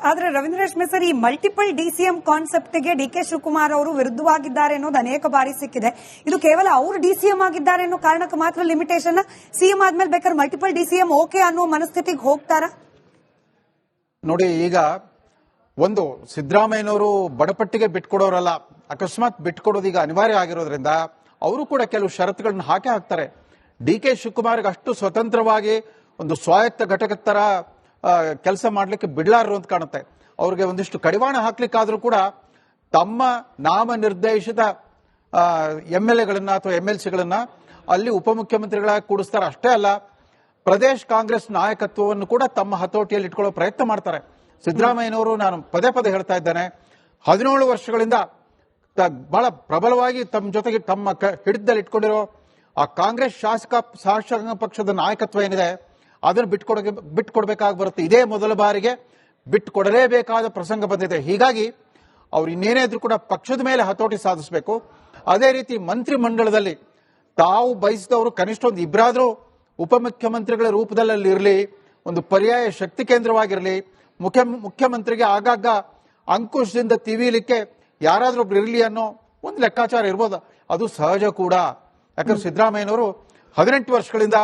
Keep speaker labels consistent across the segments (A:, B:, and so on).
A: ಆದ್ರೆ ರವೀಂದ್ರ ರೇಷ್ಮೆ ಸರ್, ಈ ಮಲ್ಟಿಪಲ್ ಡಿಸಿಎಂ ಕಾನ್ಸೆಪ್ಟ್ಗೆ ಡಿಕೆ ಶಿವಕುಮಾರ್ ಅವರು ವಿರುದ್ಧವಾಗಿದ್ದಾರೆ ಅನ್ನೋದು ಅನೇಕ ಬಾರಿ ಸಿಕ್ಕಿದೆ. ಇದು ಕೇವಲ ಅವರು ಡಿಸಿಎಂ ಆಗಿದ್ದಾರೆ ಅನ್ನೋ ಕಾರಣಕ್ಕೆ ಮಾತ್ರ ಲಿಮಿಟೇಷನ್, ಸಿಎಂ ಆದ್ಮೇಲೆ ಬೇಕಾದ್ರೆ ಮಲ್ಟಿಪಲ್ ಡಿಸಿಎಂ ಓಕೆ ಅನ್ನೋ ಮನಸ್ಥಿತಿಗೆ ಹೋಗ್ತಾರಾ?
B: ನೋಡಿ, ಈಗ ಒಂದು ಸಿದ್ದರಾಮಯ್ಯನವರು ಬಡಪಟ್ಟಿಗೆ ಬಿಟ್ಕೊಡೋರಲ್ಲ, ಅಕಸ್ಮಾತ್ ಬಿಟ್ಕೊಡೋದು ಈಗ ಅನಿವಾರ್ಯ ಆಗಿರೋದ್ರಿಂದ ಅವರು ಕೂಡ ಕೆಲವು ಷರತ್ತುಗಳನ್ನ ಹಾಕ್ತಾರೆ. ಡಿ ಕೆ ಶಿವಕುಮಾರ್ಗೆ ಅಷ್ಟು ಸ್ವತಂತ್ರವಾಗಿ ಒಂದು ಸ್ವಾಯತ್ತ ಘಟಕದ ತರ ಕೆಲಸ ಮಾಡ್ಲಿಕ್ಕೆ ಬಿಡ್ಲಾರರು ಅಂತ ಕಾಣುತ್ತೆ. ಅವ್ರಿಗೆ ಒಂದಿಷ್ಟು ಕಡಿವಾಣ ಹಾಕ್ಲಿಕ್ಕಾದ್ರೂ ಕೂಡ ತಮ್ಮ ನಾಮ ನಿರ್ದೇಶಿತ MLAಗಳನ್ನ ಅಥವಾ MLCಗಳನ್ನ ಅಲ್ಲಿ ಉಪಮುಖ್ಯಮಂತ್ರಿಗಳಾಗಿ ಕೂಡಿಸ್ತಾರೆ. ಅಷ್ಟೇ ಅಲ್ಲ, ಪ್ರದೇಶ್ ಕಾಂಗ್ರೆಸ್ ನಾಯಕತ್ವವನ್ನು ಕೂಡ ತಮ್ಮ ಹತೋಟಿಯಲ್ಲಿ ಇಟ್ಕೊಳ್ಳೋ ಪ್ರಯತ್ನ ಮಾಡ್ತಾರೆ. ಸಿದ್ದರಾಮಯ್ಯನವರು, ನಾನು ಪದೇ ಪದೇ ಹೇಳ್ತಾ ಇದ್ದೇನೆ, 17 ವರ್ಷಗಳಿಂದ ಬಹಳ ಪ್ರಬಲವಾಗಿ ತಮ್ಮ ಜೊತೆಗೆ ತಮ್ಮ ಹಿಡಿತದಲ್ಲಿ ಇಟ್ಕೊಂಡಿರೋ ಆ ಕಾಂಗ್ರೆಸ್ ಶಾಸಕ ಪಕ್ಷದ ನಾಯಕತ್ವ ಏನಿದೆ ಅದನ್ನು ಬಿಟ್ಕೊಡ್ಬೇಕಾಗಿ ಬರುತ್ತೆ. ಇದೇ ಮೊದಲ ಬಾರಿಗೆ ಬಿಟ್ಕೊಡಲೇಬೇಕಾದ ಪ್ರಸಂಗ ಬಂದಿದೆ. ಹೀಗಾಗಿ ಅವ್ರು ಇನ್ನೇನೇ ಇದ್ರೂ ಕೂಡ ಪಕ್ಷದ ಮೇಲೆ ಹತೋಟಿ ಸಾಧಿಸಬೇಕು. ಅದೇ ರೀತಿ ಮಂತ್ರಿ ಮಂಡಲದಲ್ಲಿ ತಾವು ಬಯಸಿದವರು ಕನಿಷ್ಠ ಒಂದು ಇಬ್ಬರಾದ್ರೂ ಉಪಮುಖ್ಯಮಂತ್ರಿಗಳ ರೂಪದಲ್ಲಿ ಇರಲಿ, ಒಂದು ಪರ್ಯಾಯ ಶಕ್ತಿ ಕೇಂದ್ರವಾಗಿರಲಿ, ಮುಖ್ಯಮಂತ್ರಿಗೆ ಆಗಾಗ ಅಂಕುಶದಿಂದ ತಿವಿಲಿಕ್ಕೆ ಯಾರಾದ್ರೂ ಒಬ್ರು ಇರಲಿ ಅನ್ನೋ ಒಂದು ಲೆಕ್ಕಾಚಾರ ಇರ್ಬೋದು. ಅದು ಸಹಜ ಕೂಡ. ಯಾಕಂದ್ರೆ ಸಿದ್ದರಾಮಯ್ಯನವರು 18 ವರ್ಷಗಳಿಂದ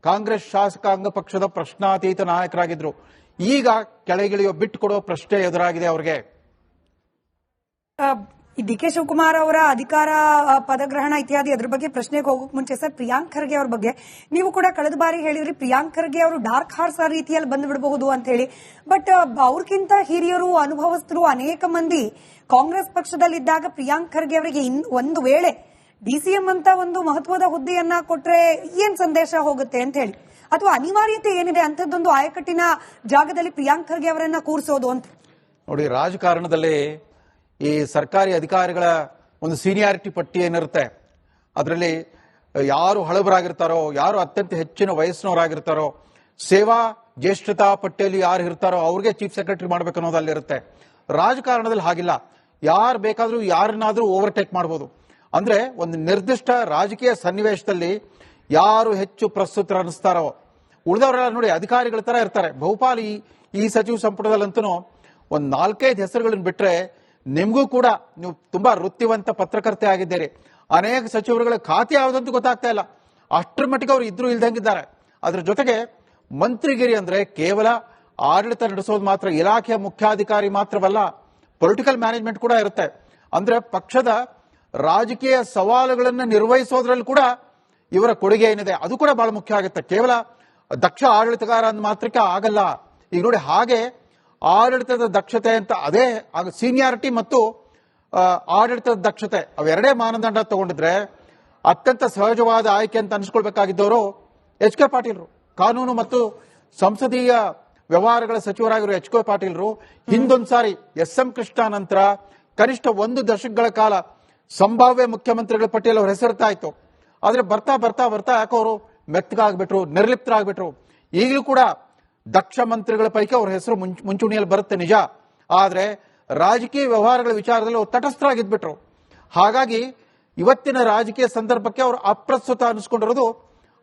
B: ಕಾಂಗ್ರೆಸ್ ಶಾಸಕಾಂಗ ಪಕ್ಷದ ಪ್ರಶ್ನಾತೀತ ನಾಯಕರಾಗಿದ್ರು. ಈಗ ಕೆಳಗಿಳಿಯೋ ಬಿಟ್ಟುಕೊಡೋ ಪ್ರಶ್ನೆ ಎದುರಾಗಿದೆ ಅವ್ರಿಗೆ.
A: ಡಿ ಕೆ ಶಿವಕುಮಾರ್ ಅವರ ಅಧಿಕಾರ ಪದಗ್ರಹಣ ಇತ್ಯಾದಿ ಅದ್ರ ಬಗ್ಗೆ ಪ್ರಶ್ನೆಗೆ ಹೋಗೋಕ್ ಮುಂಚೆ ಸರ್, ಪ್ರಿಯಾಂಕ್ ಖರ್ಗೆ ಅವ್ರ ಬಗ್ಗೆ ನೀವು ಕೂಡ ಕಳೆದ ಬಾರಿ ಹೇಳಿದ್ರಿ, ಪ್ರಿಯಾಂಕ್ ಖರ್ಗೆ ಅವರು ಡಾರ್ಕ್ ಹಾರ್ಸ್ ಆ ರೀತಿಯಲ್ಲಿ ಬಂದು ಬಿಡಬಹುದು ಅಂತ ಹೇಳಿ. ಬಟ್ ಅವ್ರಕ್ಕಿಂತ ಹಿರಿಯರು, ಅನುಭವಸ್ಥರು ಅನೇಕ ಮಂದಿ ಕಾಂಗ್ರೆಸ್ ಪಕ್ಷದಲ್ಲಿದ್ದಾಗ ಪ್ರಿಯಾಂಕ್ ಖರ್ಗೆ ಅವರಿಗೆ ಒಂದು ವೇಳೆ ಡಿಸಿಎಂ ಅಂತ ಒಂದು ಮಹತ್ವದ ಹುದ್ದೆಯನ್ನ ಕೊಟ್ರೆ ಏನ್ ಸಂದೇಶ ಹೋಗುತ್ತೆ ಅಂತ ಹೇಳಿ, ಅಥವಾ ಅನಿವಾರ್ಯತೆ ಏನಿದೆ ಅಂತದ್ದೊಂದು ಆಯಕಟ್ಟಿನ ಜಾಗದಲ್ಲಿ ಪ್ರಿಯಾಂಕ್ ಖರ್ಗೆ ಅವರನ್ನ ಕೂರಿಸೋದು ಅಂತ?
B: ನೋಡಿ, ರಾಜಕಾರಣದಲ್ಲಿ ಈ ಸರ್ಕಾರಿ ಅಧಿಕಾರಿಗಳ ಒಂದು ಸೀನಿಯಾರಿಟಿ ಪಟ್ಟಿ ಏನಿರುತ್ತೆ, ಅದರಲ್ಲಿ ಯಾರು ಹಳಬರಾಗಿರ್ತಾರೋ, ಯಾರು ಅತ್ಯಂತ ಹೆಚ್ಚಿನ ವಯಸ್ಸಿನವರಾಗಿರ್ತಾರೋ, ಸೇವಾ ಜ್ಯೇಷ್ಠತಾ ಪಟ್ಟಿಯಲ್ಲಿ ಯಾರು ಇರ್ತಾರೋ ಅವ್ರಿಗೆ ಚೀಫ್ ಸೆಕ್ರೆಟರಿ ಮಾಡ್ಬೇಕು ಅನ್ನೋದು ಅಲ್ಲಿರುತ್ತೆ. ರಾಜಕಾರಣದಲ್ಲಿ ಹಾಗಿಲ್ಲ, ಯಾರು ಬೇಕಾದ್ರೂ ಯಾರನ್ನಾದ್ರೂ ಓವರ್ಟೇಕ್ ಮಾಡಬಹುದು. ಅಂದ್ರೆ ಒಂದು ನಿರ್ದಿಷ್ಟ ರಾಜಕೀಯ ಸನ್ನಿವೇಶದಲ್ಲಿ ಯಾರು ಹೆಚ್ಚು ಪ್ರಸ್ತುತ ಅನಿಸ್ತಾರೋ ಉಳಿದವರೆಲ್ಲ ನೋಡಿ ಅಧಿಕಾರಿಗಳ ತರ ಇರ್ತಾರೆ. ಬಹುಪಾಲು ಈ ಸಚಿವ ಸಂಪುಟದಲ್ಲಂತೂ ಒಂದು 4-5 ಹೆಸರುಗಳನ್ನು ಬಿಟ್ರೆ, ನಿಮಗೂ ಕೂಡ ನೀವು ತುಂಬಾ ವೃತ್ತಿವಂತ ಪತ್ರಕರ್ತೆ ಆಗಿದ್ದೀರಿ, ಅನೇಕ ಸಚಿವರುಗಳ ಖಾತೆ ಯಾವುದಂತೂ ಗೊತ್ತಾಗ್ತಾ ಇಲ್ಲ, ಅಷ್ಟರ ಮಟ್ಟಿಗೆ ಅವರು ಇದ್ರೂ ಇಲ್ದಂಗಿದ್ದಾರೆ. ಅದ್ರ ಜೊತೆಗೆ ಮಂತ್ರಿಗಿರಿ ಅಂದ್ರೆ ಕೇವಲ ಆಡಳಿತ ನಡೆಸೋದು ಮಾತ್ರ, ಇಲಾಖೆಯ ಮುಖ್ಯಾಧಿಕಾರಿ ಮಾತ್ರವಲ್ಲ, ಪೊಲಿಟಿಕಲ್ ಮ್ಯಾನೇಜ್ಮೆಂಟ್ ಕೂಡ ಇರುತ್ತೆ. ಅಂದ್ರೆ ಪಕ್ಷದ ರಾಜಕೀಯ ಸವಾಲುಗಳನ್ನು ನಿರ್ವಹಿಸೋದ್ರಲ್ಲಿ ಕೂಡ ಇವರ ಕೊಡುಗೆ ಏನಿದೆ ಅದು ಕೂಡ ಬಹಳ ಮುಖ್ಯ ಆಗುತ್ತೆ. ಕೇವಲ ದಕ್ಷ ಆಡಳಿತಗಾರ ಅಂದ ಮಾತ್ರಕ್ಕೆ ಆಗಲ್ಲ. ಈಗ ನೋಡಿ, ಹಾಗೆ ಆಡಳಿತದ ದಕ್ಷತೆ ಅಂತ, ಅದೇ ಸೀನಿಯಾರಿಟಿ ಮತ್ತು ಆಡಳಿತದ ದಕ್ಷತೆ ಅವೆರಡೇ ಮಾನದಂಡ ತಗೊಂಡಿದ್ರೆ ಅತ್ಯಂತ ಸಹಜವಾದ ಆಯ್ಕೆ ಅಂತ ಅನಿಸ್ಕೊಳ್ಬೇಕಾಗಿದ್ದವರು ಎಚ್ ಕೆ ಪಾಟೀಲ್ರು, ಕಾನೂನು ಮತ್ತು ಸಂಸದೀಯ ವ್ಯವಹಾರಗಳ ಸಚಿವರಾಗಿರೋ ಎಚ್ ಕೆ ಪಾಟೀಲ್ರು. ಹಿಂದೊಂದ್ಸಾರಿ SM ಕೃಷ್ಣ ನಂತರ ಕನಿಷ್ಠ 1 ದಶಕಗಳ ಕಾಲ ಸಂಭಾವ್ಯ ಮುಖ್ಯಮಂತ್ರಿಗಳ ಪಟ್ಟಿಯಲ್ಲಿ ಅವ್ರ ಹೆಸರಿರ್ತಾ ಇತ್ತು. ಆದ್ರೆ ಬರ್ತಾ ಬರ್ತಾ ಬರ್ತಾ ಯಾಕೋ ಅವರು ಮೆತ್ತಗಾಗ್ಬಿಟ್ರು, ನಿರ್ಲಿಪ್ತರಾಗ್ಬಿಟ್ರು. ಈಗಲೂ ಕೂಡ ದಕ್ಷ ಮಂತ್ರಿಗಳ ಪೈಕಿ ಅವ್ರ ಹೆಸರು ಮುಂಚೂಣಿಯಲ್ಲಿ ಬರುತ್ತೆ ನಿಜ, ಆದ್ರೆ ರಾಜಕೀಯ ವ್ಯವಹಾರಗಳ ವಿಚಾರದಲ್ಲಿ ಅವ್ರು ತಟಸ್ಥರಾಗಿದ್ಬಿಟ್ರು. ಹಾಗಾಗಿ ಇವತ್ತಿನ ರಾಜಕೀಯ ಸಂದರ್ಭಕ್ಕೆ ಅವರು ಅಪ್ರಸ್ತುತ ಅನಿಸ್ಕೊಂಡಿರೋದು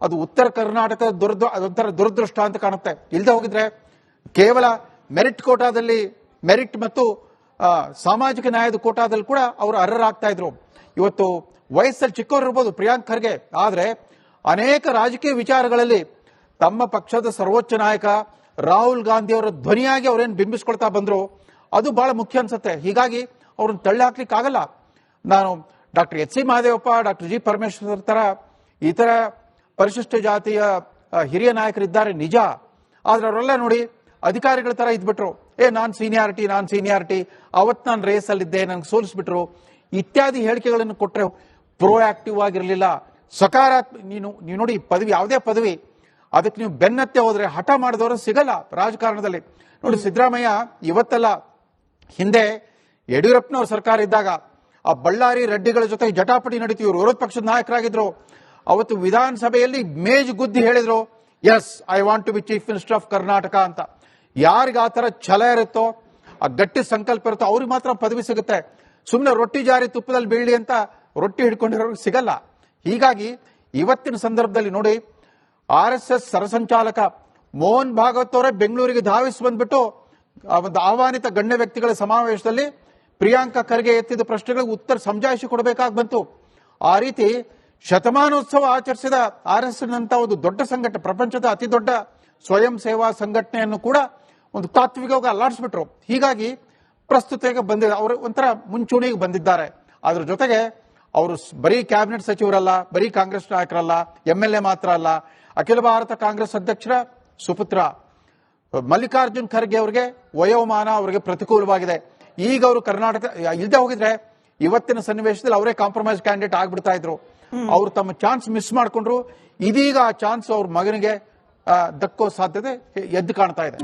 B: ಅದು ಉತ್ತರ ಕರ್ನಾಟಕದ ಅದೊಂಥರ ದುರದೃಷ್ಟ ಅಂತ ಕಾಣುತ್ತೆ. ಇಲ್ಲದೆ ಹೋಗಿದ್ರೆ ಕೇವಲ ಮೆರಿಟ್ ಕೋಟಾದಲ್ಲಿ, ಮೆರಿಟ್ ಮತ್ತು ಸಾಮಾಜಿಕ ನ್ಯಾಯದ ಕೋಟಾದಲ್ಲಿ ಕೂಡ ಅವರು ಅರ್ಹರಾಗ್ತಾ ಇದ್ರು. ಇವತ್ತು ವಯಸ್ಸಲ್ಲಿ ಚಿಕ್ಕವರು ಇರ್ಬೋದು ಪ್ರಿಯಾಂಕ್ ಖರ್ಗೆ, ಆದ್ರೆ ಅನೇಕ ರಾಜಕೀಯ ವಿಚಾರಗಳಲ್ಲಿ ತಮ್ಮ ಪಕ್ಷದ ಸರ್ವೋಚ್ಚ ನಾಯಕ ರಾಹುಲ್ ಗಾಂಧಿ ಅವರ ಧ್ವನಿಯಾಗಿ ಅವರೇನು ಬಿಂಬಿಸ್ಕೊಳ್ತಾ ಬಂದ್ರು ಅದು ಬಹಳ ಮುಖ್ಯ ಅನ್ಸುತ್ತೆ. ಹೀಗಾಗಿ ಅವ್ರನ್ನ ತಳ್ಳಿ ಹಾಕ್ಲಿಕ್ಕೆ ಆಗಲ್ಲ. ನಾನು doctor HC Mahadevappa, doctor G Parameshwar ತರ ಇತರ ಪರಿಶಿಷ್ಟ ಜಾತಿಯ ಹಿರಿಯ ನಾಯಕರಿದ್ದಾರೆ ನಿಜ, ಆದ್ರೆ ಅವರೆಲ್ಲ ನೋಡಿ ಅಧಿಕಾರಿಗಳ ತರ ಇದ್ಬಿಟ್ರು. ನಾನ್ ಸೀನಿಯಾರಿಟಿ, ಅವತ್ ನಾನು ರೇಸಲ್ಲಿದ್ದೆ, ನನ್ಗೆ ಸೋಲಿಸ್ಬಿಟ್ರು ಇತ್ಯಾದಿ ಹೇಳಿಕೆಗಳನ್ನು ಕೊಟ್ಟರೆ ಪ್ರೋ ಆಕ್ಟಿವ್ ಆಗಿರಲಿಲ್ಲ. ಸಕಾರಾತ್ಮಕ ನೀವು ನೋಡಿ, ಪದವಿ ಯಾವುದೇ ಪದವಿ ಅದಕ್ಕೆ ನೀವು ಬೆನ್ನತ್ತೆ ಹೋದ್ರೆ ಹಠ ಮಾಡಿದವರು ಸಿಗಲ್ಲ ರಾಜಕಾರಣದಲ್ಲಿ. ನೋಡಿ, ಸಿದ್ದರಾಮಯ್ಯ ಇವತ್ತಲ್ಲ, ಹಿಂದೆ ಯಡಿಯೂರಪ್ಪನವ್ರ ಸರ್ಕಾರ ಇದ್ದಾಗ ಆ ಬಳ್ಳಾರಿ ರೆಡ್ಡಿಗಳ ಜೊತೆ ಜಟಾಪಟಿ ನಡೀತೀವಿ, ಇವರು ವಿರೋಧ ಪಕ್ಷದ ನಾಯಕರಾಗಿದ್ರು. ಅವತ್ತು ವಿಧಾನಸಭೆಯಲ್ಲಿ ಮೇಜ್ ಗುದ್ದಿ ಹೇಳಿದ್ರು, yes I want to be chief minister of Karnataka ಅಂತ. ಯಾರಿಗೆ ಆ ತರ ಛಲ ಇರುತ್ತೋ, ಆ ಗಟ್ಟಿ ಸಂಕಲ್ಪ ಇರುತ್ತೋ ಅವ್ರಿಗೆ ಮಾತ್ರ ಪದವಿ ಸಿಗುತ್ತೆ. ಸುಮ್ಮನೆ ರೊಟ್ಟಿ ಜಾರಿ ತುಪ್ಪದಲ್ಲಿ ಬೀಳಿ ಅಂತ ರೊಟ್ಟಿ ಹಿಡ್ಕೊಂಡಿರೋರಿಗೆ ಸಿಗಲ್ಲ. ಹೀಗಾಗಿ ಇವತ್ತಿನ ಸಂದರ್ಭದಲ್ಲಿ ನೋಡಿ, RSS ಸರಸಂಚಾಲಕ ಮೋಹನ್ ಭಾಗವತ್ ಅವರೇ ಬೆಂಗಳೂರಿಗೆ ಧಾವಿಸಿ ಬಂದ್ಬಿಟ್ಟು ಆ ಒಂದು ಆಹ್ವಾನಿತ ಗಣ್ಯ ವ್ಯಕ್ತಿಗಳ ಸಮಾವೇಶದಲ್ಲಿ ಪ್ರಿಯಾಂಕಾ ಖರ್ಗೆ ಎತ್ತಿದ ಪ್ರಶ್ನೆಗಳಿಗೆ ಉತ್ತರ ಸಮಜಾಯಿಷಿ ಕೊಡಬೇಕಾಗಿ ಬಂತು. ಆ ರೀತಿ ಶತಮಾನೋತ್ಸವ ಆಚರಿಸಿದ RSS ನಂತ ಒಂದು ದೊಡ್ಡ ಸಂಘಟನೆ, ಪ್ರಪಂಚದ ಅತಿ ದೊಡ್ಡ ಸ್ವಯಂ ಸೇವಾ ಸಂಘಟನೆಯನ್ನು ಕೂಡ ಒಂದು ತಾತ್ವಿಕವಾಗಿ ಅಲ್ಲಾಡಿಸ್ಬಿಟ್ರು. ಹೀಗಾಗಿ ಪ್ರಸ್ತುತೆಗೆ ಬಂದಿದೆ, ಅವರು ಒಂಥರ ಮುಂಚೂಣಿಗೆ ಬಂದಿದ್ದಾರೆ. ಅದ್ರ ಜೊತೆಗೆ ಅವರು ಬರೀ ಕ್ಯಾಬಿನೆಟ್ ಸಚಿವರಲ್ಲ, ಬರೀ ಕಾಂಗ್ರೆಸ್ ನಾಯಕರಲ್ಲ, MLA ಮಾತ್ರ ಅಲ್ಲ, ಅಖಿಲ ಭಾರತ ಕಾಂಗ್ರೆಸ್ ಅಧ್ಯಕ್ಷರ ಸುಪುತ್ರ ಮಲ್ಲಿಕಾರ್ಜುನ್ ಖರ್ಗೆ ಅವರಿಗೆ ವಯೋಮಾನ ಅವರಿಗೆ ಪ್ರತಿಕೂಲವಾಗಿದೆ. ಈಗ ಅವರು ಕರ್ನಾಟಕ ಇಲ್ಲದೆ ಹೋಗಿದ್ರೆ ಇವತ್ತಿನ ಸನ್ನಿವೇಶದಲ್ಲಿ ಅವರೇ ಕಾಂಪ್ರಮೈಸ್ ಕ್ಯಾಂಡಿಡೇಟ್ ಆಗ್ಬಿಡ್ತಾ ಇದ್ರು. ಅವರು ತಮ್ಮ ಚಾನ್ಸ್ ಮಿಸ್ ಮಾಡ್ಕೊಂಡ್ರು. ಇದೀಗ ಆ ಚಾನ್ಸ್ ಅವ್ರ ಮಗನಿಗೆ ದಕ್ಕೋ ಸಾಧ್ಯತೆ ಎದ್ದು ಕಾಣ್ತಾ ಇದೆ.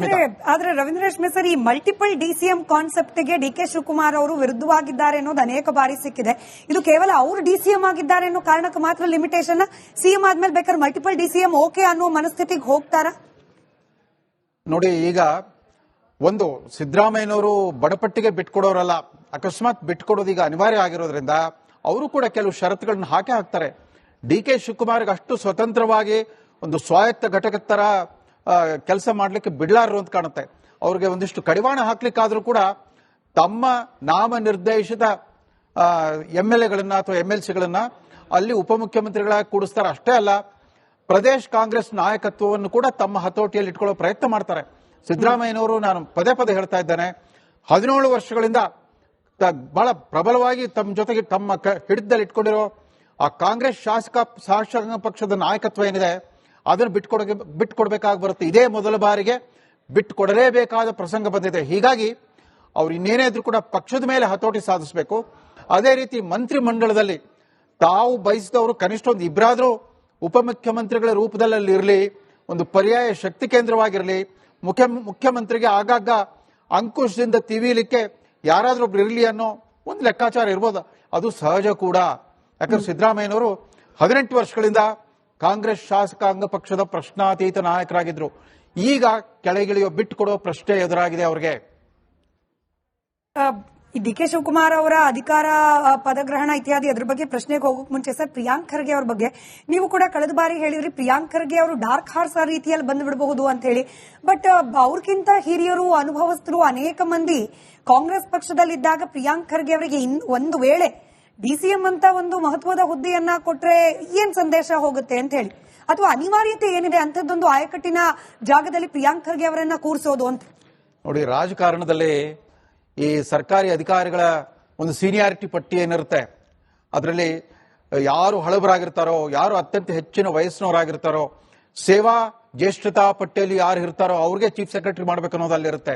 A: ಆದ್ರೆ ರವೀಂದ್ರ ರೇಷ್ಮೆ ಸರ್, ಈ ಮಲ್ಟಿಪಲ್ DCM ಕಾನ್ಸೆಪ್ಟ್ ಗೆ DK ಶಿವಕುಮಾರ್ ಅವರು ವಿರುದ್ಧವಾಗಿದ್ದಾರೆ ಅನ್ನೋದು ಅನೇಕ ಬಾರಿ ಸಿಕ್ಕಿದೆ. ಇದು ಕೇವಲ ಅವರು DCM ಆಗಿದ್ದಾರೆ ಅನ್ನೋ ಕಾರಣಕ್ಕೆ ಮಾತ್ರ ಲಿಮಿಟೇಷನ್, CM ಆದ್ಮೇಲೆ ಬೇಕಾದ್ರೆ ಮಲ್ಟಿಪಲ್ DCM ಓಕೆ ಅನ್ನೋ ಮನಸ್ಥಿತಿಗೆ ಹೋಗ್ತಾರಾ?
B: ನೋಡಿ, ಈಗ ಒಂದು ಸಿದ್ದರಾಮಯ್ಯನವರು ಬಡಪಟ್ಟಿಗೆ ಬಿಟ್ಕೊಡೋರಲ್ಲ, ಅಕಸ್ಮಾತ್ ಬಿಟ್ಕೊಡೋದು ಈಗ ಅನಿವಾರ್ಯ ಆಗಿರೋದ್ರಿಂದ ಅವರು ಕೂಡ ಕೆಲವು ಷರತ್ತುಗಳನ್ನ ಹಾಕ್ತಾರೆ. DK ಶಿವಕುಮಾರ್ಗೆ ಅಷ್ಟು ಸ್ವತಂತ್ರವಾಗಿ ಒಂದು ಸ್ವಾಯತ್ತ ಘಟಕದ ತರ ಕೆಲಸ ಮಾಡ್ಲಿಕ್ಕೆ ಬಿಡ್ಲಾರರು ಅಂತ ಕಾಣುತ್ತೆ. ಅವ್ರಿಗೆ ಒಂದಿಷ್ಟು ಕಡಿವಾಣ ಹಾಕ್ಲಿಕ್ಕಾದ್ರೂ ಕೂಡ ತಮ್ಮ ನಾಮ ನಿರ್ದೇಶಿತ MLAಗಳನ್ನ ಅಥವಾ MLCಗಳನ್ನ ಅಲ್ಲಿ ಉಪಮುಖ್ಯಮಂತ್ರಿಗಳಾಗಿ ಕೂಡಿಸ್ತಾರೆ. ಅಷ್ಟೇ ಅಲ್ಲ, ಪ್ರದೇಶ್ ಕಾಂಗ್ರೆಸ್ ನಾಯಕತ್ವವನ್ನು ಕೂಡ ತಮ್ಮ ಹತೋಟಿಯಲ್ಲಿ ಇಟ್ಕೊಳ್ಳೋ ಪ್ರಯತ್ನ ಮಾಡ್ತಾರೆ. ಸಿದ್ದರಾಮಯ್ಯನವರು, ನಾನು ಪದೇ ಪದೇ ಹೇಳ್ತಾ ಇದ್ದೇನೆ, 17 ವರ್ಷಗಳಿಂದ ಬಹಳ ಪ್ರಬಲವಾಗಿ ತಮ್ಮ ಜೊತೆಗೆ ತಮ್ಮ ಹಿಡಿತದಲ್ಲಿ ಇಟ್ಕೊಂಡಿರೋ ಆ ಕಾಂಗ್ರೆಸ್ ಶಾಸಕ ಪಕ್ಷದ ನಾಯಕತ್ವ ಏನಿದೆ ಅದನ್ನು ಬಿಟ್ಕೊಡ್ಬೇಕಾಗಿ ಬರುತ್ತೆ. ಇದೇ ಮೊದಲ ಬಾರಿಗೆ ಬಿಟ್ಕೊಡಲೇಬೇಕಾದ ಪ್ರಸಂಗ ಬಂದಿದೆ. ಹೀಗಾಗಿ ಅವ್ರು ಇನ್ನೇನೇ ಇದ್ರೂ ಕೂಡ ಪಕ್ಷದ ಮೇಲೆ ಹತೋಟಿ ಸಾಧಿಸಬೇಕು. ಅದೇ ರೀತಿ ಮಂತ್ರಿ ಮಂಡಲದಲ್ಲಿ ತಾವು ಬಯಸಿದವರು ಕನಿಷ್ಠ ಒಂದು ಇಬ್ಬರಾದ್ರೂ ಉಪಮುಖ್ಯಮಂತ್ರಿಗಳ ರೂಪದಲ್ಲಿ ಇರಲಿ, ಒಂದು ಪರ್ಯಾಯ ಶಕ್ತಿ ಕೇಂದ್ರವಾಗಿರಲಿ, ಮುಖ್ಯಮಂತ್ರಿಗೆ ಆಗಾಗ ಅಂಕುಶದಿಂದ ತಿವಿಲಿಕ್ಕೆ ಯಾರಾದ್ರೂ ಒಬ್ರು ಇರಲಿ ಅನ್ನೋ ಒಂದು ಲೆಕ್ಕಾಚಾರ ಇರ್ಬೋದು. ಅದು ಸಹಜ ಕೂಡ. ಯಾಕಂದ್ರೆ ಸಿದ್ದರಾಮಯ್ಯನವರು 18 ವರ್ಷಗಳಿಂದ ಕಾಂಗ್ರೆಸ್ ಶಾಸಕಾಂಗ ಪಕ್ಷದ ಪ್ರಶ್ನಾತೀತ ನಾಯಕರಾಗಿದ್ರು. ಈಗ ಕೆಳಗಿಳಿಯೋ ಬಿಟ್ಟುಕೊಡೋ ಪ್ರಶ್ನೆ ಎದುರಾಗಿದೆ ಅವರಿಗೆ.
A: DK ಶಿವಕುಮಾರ್ ಅವರ ಅಧಿಕಾರ ಪದಗ್ರಹಣ ಇತ್ಯಾದಿ ಅದ್ರ ಬಗ್ಗೆ ಪ್ರಶ್ನೆಗೆ ಹೋಗೋಕ್ ಮುಂಚೆ ಸರ್, ಪ್ರಿಯಾಂಕ್ ಖರ್ಗೆ ಅವ್ರ ಬಗ್ಗೆ ನೀವು ಕೂಡ ಕಳೆದ ಬಾರಿ ಹೇಳಿದ್ರಿ ಪ್ರಿಯಾಂಕ್ ಖರ್ಗೆ ಅವರು ಡಾರ್ಕ್ ಹಾರ್ಸ್ ಆ ರೀತಿಯಲ್ಲಿ ಬಂದು ಬಿಡಬಹುದು ಅಂತ ಹೇಳಿ. ಬಟ್ ಅವ್ರಕ್ಕಿಂತ ಹಿರಿಯರು, ಅನುಭವಸ್ಥರು ಅನೇಕ ಮಂದಿ ಕಾಂಗ್ರೆಸ್ ಪಕ್ಷದಲ್ಲಿದ್ದಾಗ ಪ್ರಿಯಾಂಕ್ ಖರ್ಗೆ ಅವರಿಗೆ ಒಂದು ವೇಳೆ DCM ಅಂತ ಒಂದು ಮಹತ್ವದ ಹುದ್ದೆಯನ್ನ ಕೊಟ್ರೆ ಏನ್ ಸಂದೇಶ ಹೋಗುತ್ತೆ ಅಂತ ಹೇಳಿ, ಅಥವಾ ಅನಿವಾರ್ಯತೆ ಏನಿದೆ ಅಂತದ್ದೊಂದು ಆಯಕಟ್ಟಿನ ಜಾಗದಲ್ಲಿ ಪ್ರಿಯಾಂಕ್ ಖರ್ಗೆ ಅವರನ್ನ ಕೂರಿಸೋದು ಅಂತ?
B: ನೋಡಿ, ರಾಜಕಾರಣದಲ್ಲಿ ಈ ಸರ್ಕಾರಿ ಅಧಿಕಾರಿಗಳ ಒಂದು ಸೀನಿಯಾರಿಟಿ ಪಟ್ಟಿ ಏನಿರುತ್ತೆ, ಅದರಲ್ಲಿ ಯಾರು ಹಳಬರಾಗಿರ್ತಾರೋ, ಯಾರು ಅತ್ಯಂತ ಹೆಚ್ಚಿನ ವಯಸ್ಸಿನವರಾಗಿರ್ತಾರೋ, ಸೇವಾ ಜ್ಯೇಷ್ಠತಾ ಪಟ್ಟಿಯಲ್ಲಿ ಯಾರು ಇರ್ತಾರೋ ಅವ್ರಿಗೆ ಚೀಫ್ ಸೆಕ್ರೆಟರಿ ಮಾಡ್ಬೇಕು ಅನ್ನೋದು ಅಲ್ಲಿರುತ್ತೆ.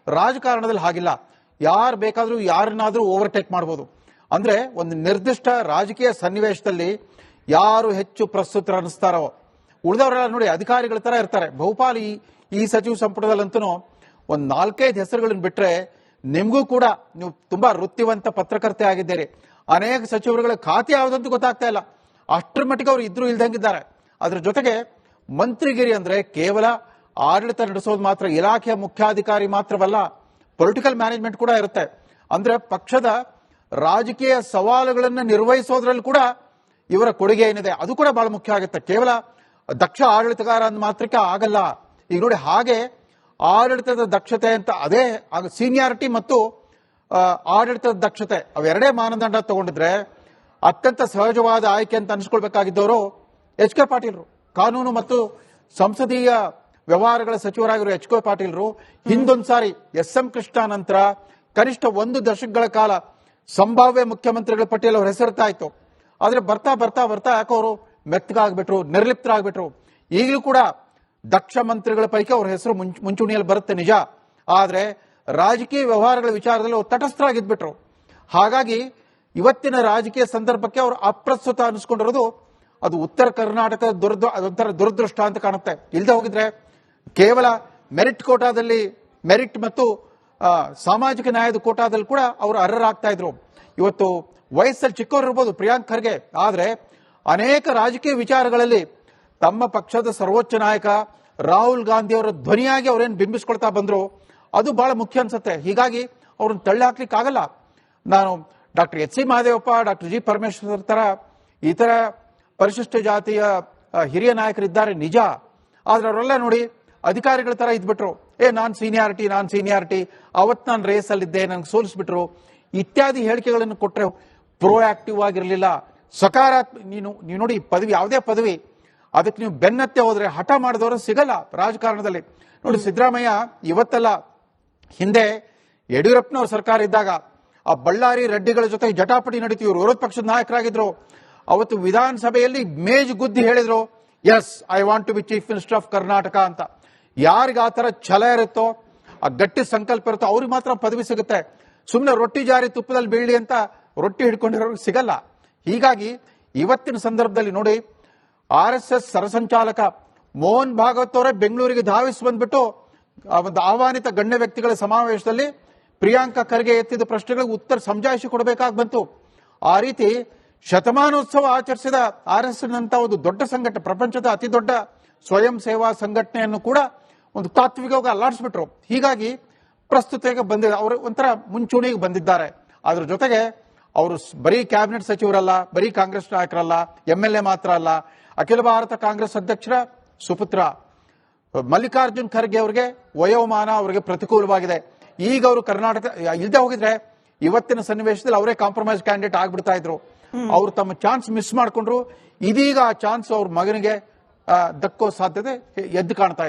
B: ರಾಜಕಾರಣದಲ್ಲಿ ಹಾಗಿಲ್ಲ, ಯಾರು ಬೇಕಾದ್ರೂ ಯಾರನ್ನಾದ್ರೂ ಓವರ್ಟೇಕ್ ಮಾಡಬಹುದು. ಅಂದ್ರೆ ಒಂದು ನಿರ್ದಿಷ್ಟ ರಾಜಕೀಯ ಸನ್ನಿವೇಶದಲ್ಲಿ ಯಾರು ಹೆಚ್ಚು ಪ್ರಸ್ತುತ ಅನಿಸ್ತಾರೋ, ಉಳಿದವರೆಲ್ಲ ನೋಡಿ ಅಧಿಕಾರಿಗಳ ತರ ಇರ್ತಾರೆ. ಬಹುಪಾಲು ಈ ಸಚಿವ ಸಂಪುಟದಲ್ಲಂತೂ ಒಂದು 4-5 ಹೆಸರುಗಳನ್ನ ಬಿಟ್ರೆ, ನಿಮಗೂ ಕೂಡ ನೀವು ತುಂಬಾ ವೃತ್ತಿವಂತ ಪತ್ರಕರ್ತೆ ಆಗಿದ್ದೀರಿ, ಅನೇಕ ಸಚಿವರುಗಳ ಖಾತೆ ಯಾವುದಂತ ಗೊತ್ತಾಗ್ತಾ ಇಲ್ಲ, ಅಷ್ಟರ ಮಟ್ಟಿಗೆ ಅವರು ಇದ್ರೂ ಇಲ್ದಂಗಿದ್ದಾರೆ. ಅದ್ರ ಜೊತೆಗೆ ಮಂತ್ರಿಗಿರಿ ಅಂದ್ರೆ ಕೇವಲ ಆಡಳಿತ ನಡೆಸೋದು ಮಾತ್ರ, ಇಲಾಖೆಯ ಮುಖ್ಯಾಧಿಕಾರಿ ಮಾತ್ರವಲ್ಲ, ಪೊಲಿಟಿಕಲ್ ಮ್ಯಾನೇಜ್ಮೆಂಟ್ ಕೂಡ ಇರುತ್ತೆ. ಅಂದ್ರೆ ಪಕ್ಷದ ರಾಜಕೀಯ ಸವಾಲುಗಳನ್ನು ನಿರ್ವಹಿಸೋದ್ರಲ್ಲಿ ಕೂಡ ಇವರ ಕೊಡುಗೆ ಏನಿದೆ ಅದು ಕೂಡ ಬಹಳ ಮುಖ್ಯ ಆಗುತ್ತೆ. ಕೇವಲ ದಕ್ಷ ಆಡಳಿತಗಾರ ಅಂದ ಮಾತ್ರಕ್ಕೆ ಆಗಲ್ಲ. ಈಗ ನೋಡಿ, ಹಾಗೆ ಆಡಳಿತದ ದಕ್ಷತೆ ಅಂತ, ಅದೇ ಸೀನಿಯಾರಿಟಿ ಮತ್ತು ಆಡಳಿತದ ದಕ್ಷತೆ ಅವೆರಡೇ ಮಾನದಂಡ ತಗೊಂಡಿದ್ರೆ ಅತ್ಯಂತ ಸಹಜವಾದ ಆಯ್ಕೆ ಅಂತ ಅನಿಸ್ಕೊಳ್ಬೇಕಾಗಿದ್ದವರು HK ಪಾಟೀಲ್ರು. ಕಾನೂನು ಮತ್ತು ಸಂಸದೀಯ ವ್ಯವಹಾರಗಳ ಸಚಿವರಾಗಿರೋ HK ಪಾಟೀಲ್ರು ಹಿಂದೊಂದ್ಸಾರಿ SM ಕೃಷ್ಣ ನಂತರ ಕನಿಷ್ಠ 1 ದಶಕಗಳ ಕಾಲ ಸಂಭಾವ್ಯ ಮುಖ್ಯಮಂತ್ರಿಗಳ ಪಟ್ಟಿಯಲ್ಲಿ ಅವ್ರ ಹೆಸರಿರ್ತಾ ಇತ್ತು. ಆದ್ರೆ ಬರ್ತಾ ಬರ್ತಾ ಬರ್ತಾ ಯಾಕೋ ಅವರು ಮೆತ್ತಗಾಗ್ಬಿಟ್ರು, ನಿರ್ಲಿಪ್ತರಾಗ್ಬಿಟ್ರು. ಈಗಲೂ ಕೂಡ ದಕ್ಷ ಮಂತ್ರಿಗಳ ಪೈಕಿ ಅವ್ರ ಹೆಸರು ಮುಂಚೂಣಿಯಲ್ಲಿ ಬರುತ್ತೆ ನಿಜ, ಆದ್ರೆ ರಾಜಕೀಯ ವ್ಯವಹಾರಗಳ ವಿಚಾರದಲ್ಲಿ ಅವ್ರು ತಟಸ್ಥರಾಗಿದ್ಬಿಟ್ರು. ಹಾಗಾಗಿ ಇವತ್ತಿನ ರಾಜಕೀಯ ಸಂದರ್ಭಕ್ಕೆ ಅವರು ಅಪ್ರಸ್ತುತ ಅನಿಸ್ಕೊಂಡಿರೋದು ಅದು ಉತ್ತರ ಕರ್ನಾಟಕದ ಅದೊಂಥರ ದುರದೃಷ್ಟ ಅಂತ ಕಾಣುತ್ತೆ. ಇಲ್ಲದೆ ಹೋಗಿದ್ರೆ ಕೇವಲ ಮೆರಿಟ್ ಕೋಟಾದಲ್ಲಿ, ಮೆರಿಟ್ ಮತ್ತು ಸಾಮಾಜಿಕ ನ್ಯಾಯದ ಕೋಟಾದಲ್ಲಿ ಕೂಡ ಅವರು ಅರ್ಹರಾಗ್ತಾ ಇದ್ರು. ಇವತ್ತು ವಯಸ್ಸಲ್ಲಿ ಚಿಕ್ಕವರು ಇರ್ಬೋದು ಪ್ರಿಯಾಂಕ್ ಖರ್ಗೆ, ಆದ್ರೆ ಅನೇಕ ರಾಜಕೀಯ ವಿಚಾರಗಳಲ್ಲಿ ತಮ್ಮ ಪಕ್ಷದ ಸರ್ವೋಚ್ಚ ನಾಯಕ ರಾಹುಲ್ ಗಾಂಧಿ ಅವರ ಧ್ವನಿಯಾಗಿ ಅವರೇನು ಬಿಂಬಿಸ್ಕೊಳ್ತಾ ಬಂದ್ರು ಅದು ಬಹಳ ಮುಖ್ಯ ಅನ್ಸುತ್ತೆ. ಹೀಗಾಗಿ ಅವ್ರನ್ನ ತಳ್ಳಿ ಹಾಕ್ಲಿಕ್ಕೆ ಆಗಲ್ಲ. ನಾನು doctor HC Mahadevappa, doctor G Parameshwar ತರ ಇತರ ಪರಿಶಿಷ್ಟ ಜಾತಿಯ ಹಿರಿಯ ನಾಯಕರಿದ್ದಾರೆ ನಿಜ, ಆದ್ರೆ ಅವರೆಲ್ಲ ನೋಡಿ ಅಧಿಕಾರಿಗಳ ತರ ಇದ್ಬಿಟ್ರು. ನಾನ್ ಸೀನಿಯಾರಿಟಿ ಅವತ್ ನಾನು ರೇಸಲ್ಲಿದ್ದೆ, ನಂಗೆ ಸೋಲಿಸ್ಬಿಟ್ರು ಇತ್ಯಾದಿ ಹೇಳಿಕೆಗಳನ್ನು ಕೊಟ್ರೆ ಪ್ರೋಆಕ್ಟಿವ್ ಆಗಿರ್ಲಿಲ್ಲ. ಸಕಾರಾತ್ಮಕ ನೀವು ನೋಡಿ ಪದವಿ, ಯಾವುದೇ ಪದವಿ ಅದಕ್ಕೆ ನೀವು ಬೆನ್ನತ್ತೆ ಹೋದ್ರೆ ಹಠ ಮಾಡಿದವರು ಸಿಗಲ್ಲ ರಾಜಕಾರಣದಲ್ಲಿ. ನೋಡಿ ಸಿದ್ದರಾಮಯ್ಯ ಇವತ್ತೆಲ್ಲ, ಹಿಂದೆ ಯಡಿಯೂರಪ್ಪನವ್ರ ಸರ್ಕಾರ ಇದ್ದಾಗ ಆ ಬಳ್ಳಾರಿ ರೆಡ್ಡಿಗಳ ಜೊತೆ ಜಟಾಪಟಿ ನಡೀತಿ, ಇವರು ವಿರೋಧ ಪಕ್ಷದ ನಾಯಕರಾಗಿದ್ರು. ಅವತ್ತು ವಿಧಾನಸಭೆಯಲ್ಲಿ ಮೇಜ್ ಗುದ್ದಿ ಹೇಳಿದ್ರು, yes I want to be chief minister of Karnataka ಅಂತ. ಯಾರಿಗೆ ಆ ತರ ಛಲ ಇರುತ್ತೋ, ಆ ಗಟ್ಟಿ ಸಂಕಲ್ಪ ಇರುತ್ತೋ ಅವ್ರಿಗೆ ಮಾತ್ರ ಪದವಿ ಸಿಗುತ್ತೆ. ಸುಮ್ಮನೆ ರೊಟ್ಟಿ ಜಾರಿ ತುಪ್ಪದಲ್ಲಿ ಬೀಳಿ ಅಂತ ರೊಟ್ಟಿ ಹಿಡ್ಕೊಂಡಿರೋರಿಗೆ ಸಿಗಲ್ಲ. ಹೀಗಾಗಿ ಇವತ್ತಿನ ಸಂದರ್ಭದಲ್ಲಿ ನೋಡಿ, RSS ಸರಸಂಚಾಲಕ ಮೋಹನ್ ಭಾಗವತ್ ಅವರೇ ಬೆಂಗಳೂರಿಗೆ ಧಾವಿಸಿ ಬಂದ್ಬಿಟ್ಟು ಒಂದು ಆಹ್ವಾನಿತ ಗಣ್ಯ ವ್ಯಕ್ತಿಗಳ ಸಮಾವೇಶದಲ್ಲಿ ಪ್ರಿಯಾಂಕಾ ಖರ್ಗೆ ಎತ್ತಿದ ಪ್ರಶ್ನೆಗಳಿಗೆ ಉತ್ತರ ಸಮಜಾಯಿಷಿ ಕೊಡಬೇಕಾಗಿ ಬಂತು. ಆ ರೀತಿ ಶತಮಾನೋತ್ಸವ ಆಚರಿಸಿದ RSS ನಂತ ಒಂದು ದೊಡ್ಡ ಸಂಘಟನೆ, ಪ್ರಪಂಚದ ಅತಿ ದೊಡ್ಡ ಸ್ವಯಂ ಸೇವಾ ಸಂಘಟನೆಯನ್ನು ಕೂಡ ಒಂದು ತಾತ್ವಿಕವಾಗಿ ಅಲ್ಲಾಡಿಸ್ಬಿಟ್ರು. ಹೀಗಾಗಿ ಪ್ರಸ್ತುತೆಗೆ ಬಂದಿದೆ, ಅವರು ಒಂಥರ ಮುಂಚೂಣಿಗೆ ಬಂದಿದ್ದಾರೆ. ಅದ್ರ ಜೊತೆಗೆ ಅವರು ಬರೀ ಕ್ಯಾಬಿನೆಟ್ ಸಚಿವರಲ್ಲ, ಬರೀ ಕಾಂಗ್ರೆಸ್ ನಾಯಕರಲ್ಲ, MLA ಮಾತ್ರ ಅಲ್ಲ, ಅಖಿಲ ಭಾರತ ಕಾಂಗ್ರೆಸ್ ಅಧ್ಯಕ್ಷರ ಸುಪುತ್ರ ಮಲ್ಲಿಕಾರ್ಜುನ್ ಖರ್ಗೆ ಅವರಿಗೆ ವಯೋಮಾನ ಅವರಿಗೆ ಪ್ರತಿಕೂಲವಾಗಿದೆ. ಈಗ ಅವರು ಕರ್ನಾಟಕ ಇಲ್ಲದೆ ಹೋಗಿದ್ರೆ ಇವತ್ತಿನ ಸನ್ನಿವೇಶದಲ್ಲಿ ಅವರೇ ಕಾಂಪ್ರಮೈಸ್ ಕ್ಯಾಂಡಿಡೇಟ್ ಆಗ್ಬಿಡ್ತಾ ಇದ್ರು. ಅವರು ತಮ್ಮ ಚಾನ್ಸ್ ಮಿಸ್ ಮಾಡ್ಕೊಂಡ್ರು. ಇದೀಗ ಆ ಚಾನ್ಸ್ ಅವ್ರ ಮಗನಿಗೆ ದಕ್ಕೋ ಸಾಧ್ಯತೆ ಎದ್ದು ಕಾಣ್ತಾ ಇದೆ.